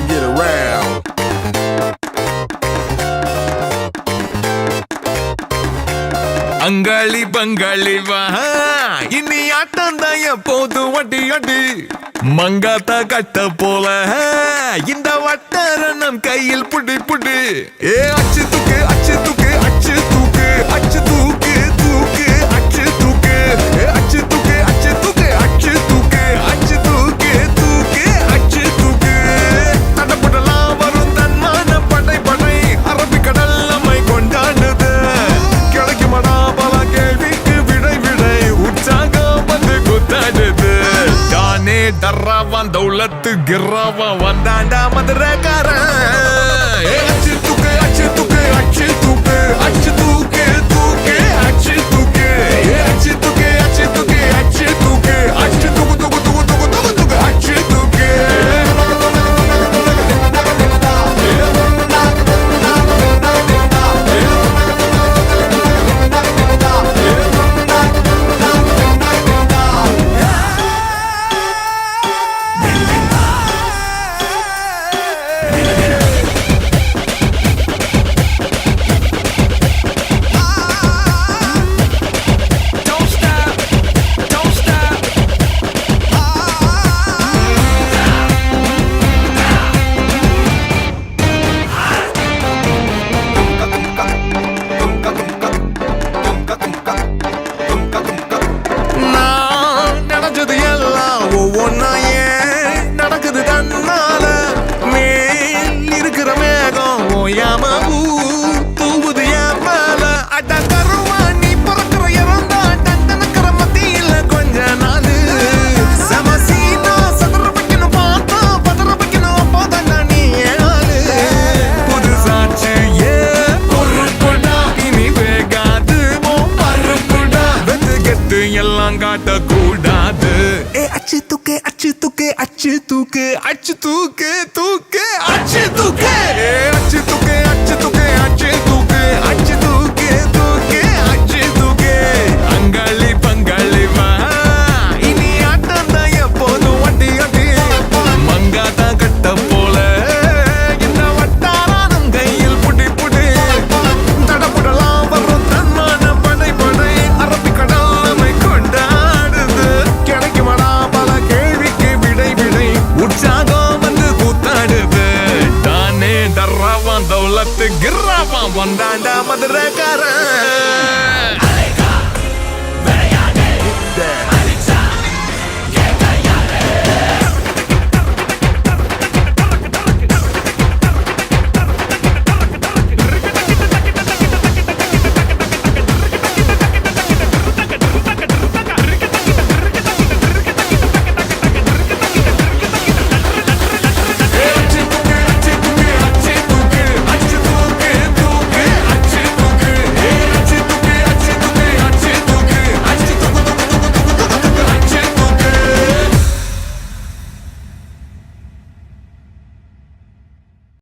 get around. அங்காளி பங்காளி வா இனி ஆட்டம் தான் எப்போது வட்டி அடி மங்காத்தா கட்ட போல இந்த வட்டாரணம் கையில் புடி புடி ஏ அச்சு தூக்கு அச்சு தூக்கு அச்சு தூக்கு அச்சு தூக்கு தூக்கு அச்சு தூக்கு அச்சு தூக்கு அச்சு தூக்கு அச்சு தூக்கு அச்சு தூக்கு தூக்கு அச்சு தூக்கு தடப்படலாம் வரும் தன்மான படை படை அரபிக்கடல் நம்மை கொண்டாடுது கிடைக்குமடா பல கேள்விக்கு விடை விடை உற்சாகம் வந்து குத்தாடுது தானே டர்ராவான் தௌலத்து கிர்ராவா வந்தாண்டா மதுரக்காரன் அச்சு தூக்கு அச்சு தூக்கு அச்சு தூக்கு அச்சு தூக்கு தூக்கு அச்சு தூக்கு அச்சு தூக்கு அச்சு தூக்கு அச்சு தூக்கு அச்சு தூக்கு தூக்கு தூக்கு தூக்கு தூக்கு தூக்கு அச்சு தூக்கு நான் நடந்தது எல்லாம் ஒவ்வொன்னா ஏன் நடக்குது தன்னால மேல் இருக்கிற மேகம் ஓயாம தூவுது என் மேல அட கருவா நீ பிறக்கிற இறந்தா டண்டனக்கிற மத்தியில கொஞ்ச நாள் சமசீனா சதுர வைக்கணும் பார்த்தா பதற வைக்கணும் அப்போதான் நீ ஏழு புது சாட்சி ஏ பொறுப்புடா இனி வேகாது மறுப்புடா வெத்து கெத்து எல்லாம் காட்டக்கூடாது ஏ அச்சு தூக்கு அச்சு தூக்கு அச்சு தூக்கு அச்சு தூக்கு தூக்கு அச்சு தூக்கு ஏ அச்சு தூக்கு அச்சு தூக்கு அச்சு தூக்கு அச்சு தூக்கு தூக்கு அச்சு தூக்கு அங்காளி பங்காளி வா இனி ஆட்டம் தான் எப்போதும் வட்டி அடி மங்காத்தா கட்ட போல இந்த வட்டாரம் கையில் புடி புடி தடப்படலாம் வரும் தன்மான படை படை அரபிக்கடல் நம்மை கொண்டாடுது கிடைக்குமடா பல கேள்விக்கு விடை விடை உற்சாகம் வந்து கூத்தாடுது தானே டர்ராவான் தௌலத்து கிர்ராவான் வந்தாண்டா மதுரக்காரன்